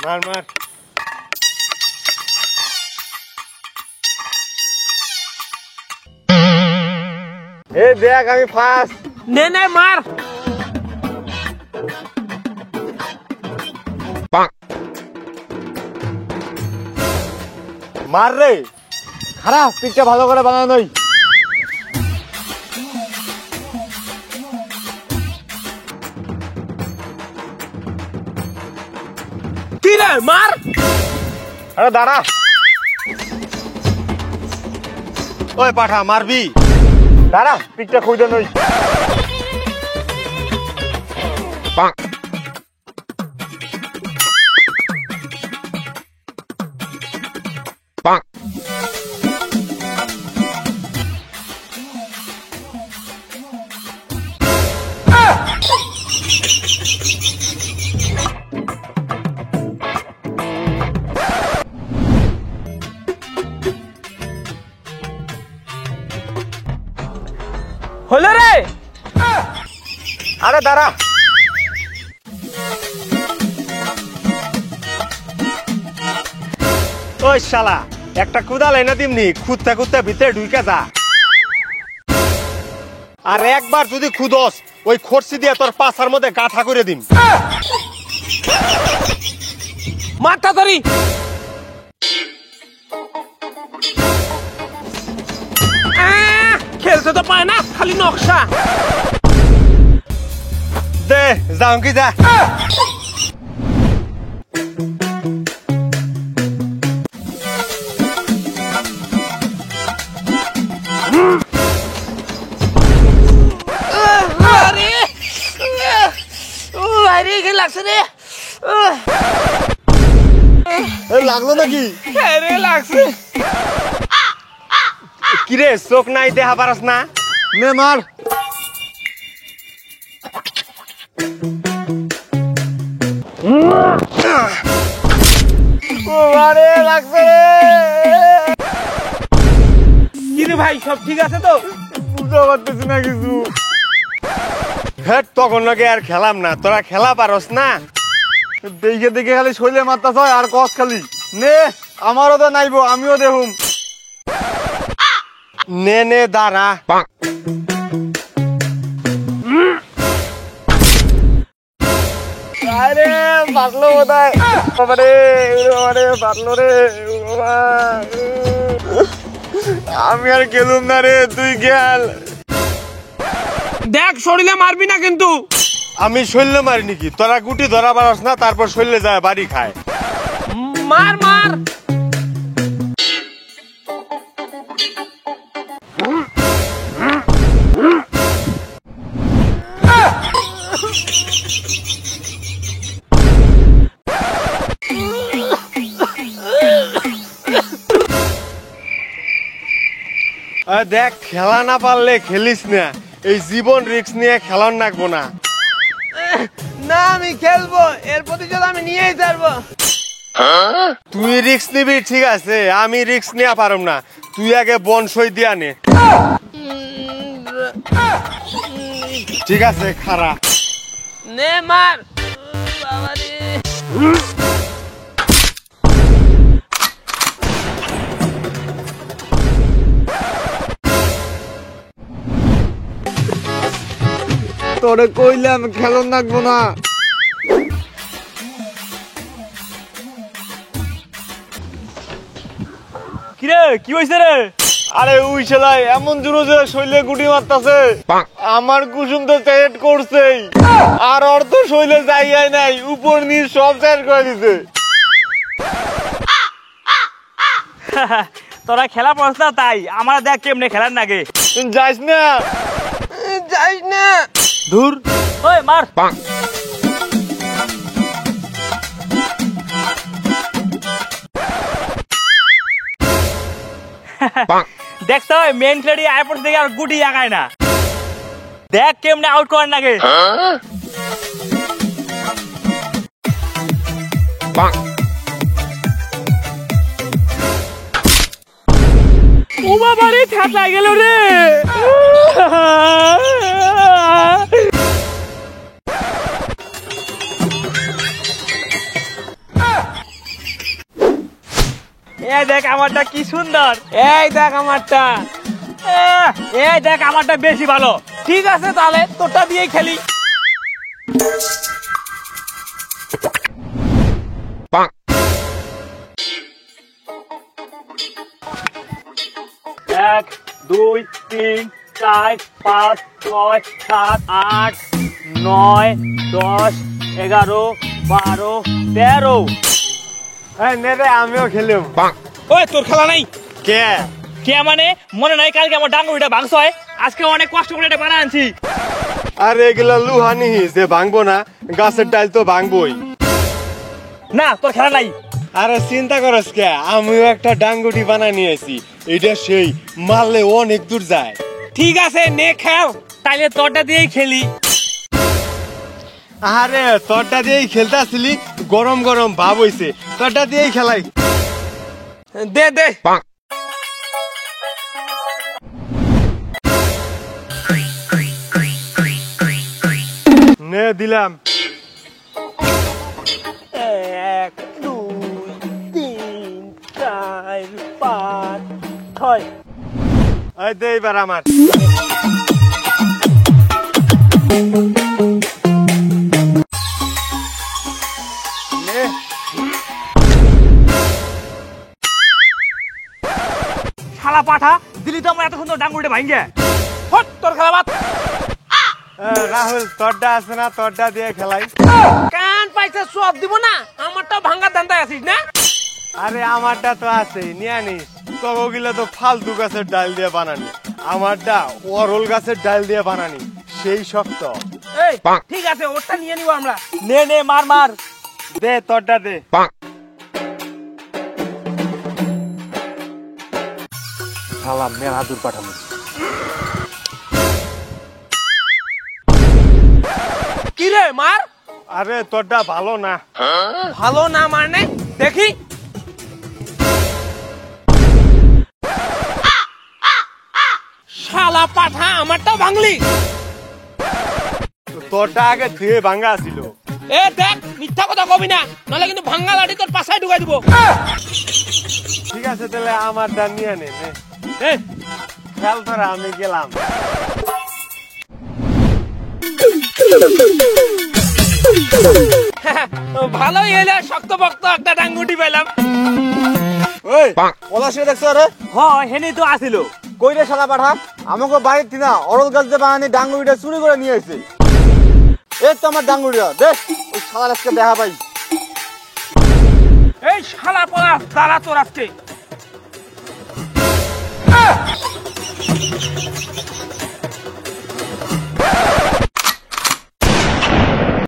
মার মার এই দেখ আমি ফার্স্ট নে নে মার মার রে খারাপ পিকটা ভালো করে বানানো নই কি রে মার আরে দাঁড়া ওই পাঠা মারবি দাঁড়া পিকটা খুঁজে নই হলো রে আরে দাঁড়া ওই শালা একটা কুদাল এনে দিমনি খুঁজতে খুঁজতে ভিতরে ঢুকে যা আর একবার যদি খুদস ওই খরচি দিয়ে তোর পাছার মধ্যে গাঁথা করে দিম মাথা ধরি খেলতে তো পায় না খালি নকশা দে যাও কি যা লাগছে রে লাগলো নাকি রে লাগছে কিরে চোখ নাই দেখা পারস না নে মার লাগছে কিরে ভাই সব ঠিক আছে তো বুঝতে পারতেছি না কিছু হ্যাঁ তখন নাকি আর খেলাম না তোরা খেলা পারস না দেখে দেখে খালি শৈলে মারতাছ আর কস খালি নে আমারও তো নাইবো আমিও দেখুম নে নে দাঁড়া আরে বাঁচলো বোধহয় বাঁচলো রে আমি আর গেলুম না রে তুই গেল দেখ শরীরে মারবি না কিন্তু আমি শৈলে মারি নাকি তোরা গুটি ধরা পারস না তারপর শৈলে যায় বাড়ি খায় মার মার দেখ খেলা না পারলে খেলিস না এই জীবন রিস্ক নিয়ে খেলার নাকবো না না আমি খেলবো এর প্রতিশোধ আমি নিয়েই ছাড়বো তুই রিস্ক নিবি ঠিক আছে আমি রিস্ক নিয়ে পারম না তুই আগে বন সই দিয়া নে ঠিক আছে খারা নে মার বাবারে তোরে কইলাম খেলন নাকবো না কিরে কি হইছে রে আরে উই ছেলাই এমন জোরে জোরে শৈলে গুটি মারতাছে আমার কুসুম তো চেট করছেই আর অর্ধ শৈলে যাইয়াই নাই উপর নিচ সব শেষ করে দিছে তোরা খেলা পড়ছ না তাই আমার দেখ কেমনে খেলার নাগে তুই যাইস না যাইস না ধুর ওই মার দেখছ মেন খেলাড়ি এয়ারপোর্ট থেকে আর গুটি আগায় না দেখ কেমনে আউট করার নাগে ও বাবারে ঠাট লাগে গেল রে এই দেখ আমারটা কি সুন্দর। এই দেখ আমারটা। এই দেখ আমারটা বেশি ভালো। ঠিক আছে তাহলে তোরটা দিয়েই খেলি। এক, দুই, তিন, চার, পাঁচ, ছয়, সাত, আট, নয়, 10, 11, 12, 13। এই নে রে আমিও খেলুম। ওই তোর খেলা নাই। কে? কে মানে? মনে নাই কালকে আমার ডাঙ্গুরিটা ভাঙছ হয়? আজকে অনেক কষ্ট করে এটা বানা আনছি। আর এগুলা লুহানি যে ভাঙবো না, গাছের ডাল তো ভাঙবই। না তোর খেলা নাই। আরে চিন্তা করস কে, আমিও একটা ডাঙ্গুটি বানাই নিয়েছি। এটা সেই মারলে অনেক দূর যায়। ঠিক আছে নে খেল। তাইলে তোরটা দিয়েই খেলি। আরে তোরটা দিয়েই খেলতাছিলি, গরম গরম ভাব হইছে, তোরটা দিয়েই খেলাই। দে দে। নে দিলাম। 1, 2, 3, 4, 5, 6। এই দে এবার আমার। নে। শালা পাঠা, দিলি তো আমার এত সুন্দর ডাঙ্গুরিটা ভাঙগে। হট তোর খেলা বাদ। রাহুল তোরটা আছে না, তোরটা দিয়ে খেলাই। কান পাইছে সব দিব না, আমারটা ভাঙার ধান্দায় আছিস না? আরে আমারটা তো আছে, নিয়ে আনিস। তগগুলো তো ফালতু গাছের ডাল দিয়ে বানানি, আমারটা অরল গাছের ডাল দিয়ে বানানি, সেই শক্ত। এই ঠিক আছে ওরটা নিয়ে নিব আমরা। নে নে মার মার। দে তোরটা দে। শালা মেলা দূর পাঠানো। কি রে মার? আরে তোরটা ভালো না। ভালো না মানে দেখি। শালা পাঠা আমারটাও ভাঙলি। তোরটা আগে ধুয়ে ভাঙ্গা ছিল। এ দেখ মিথ্যা কথা কবি না, নাহলে কিন্তু ভাঙা লাঠি তোর পাছায় ঢুকাই দিব। ঠিক আছে তাহলে আমারটা নিয়ে নে। এ, খেল তোরা, আমি গেলাম। ভালোই এলে শক্ত পক্ত একটা ডাঙ্গুটি পেলাম। ওই ওলা সে দেখছো রে? হ হেনি তো আসিল। কই রে শালা পাঠা, আমাকে বাড়ির তিনা অরল গাছ দিয়ে বানানি ডাঙ্গুরিটা চুরি করে নিয়ে এসে। এই তো আমার ডাঙ্গুরিটা দেখ, ওই শালার আজকে দেখা পাই। এই শালা পড়া তারা তোর আজকে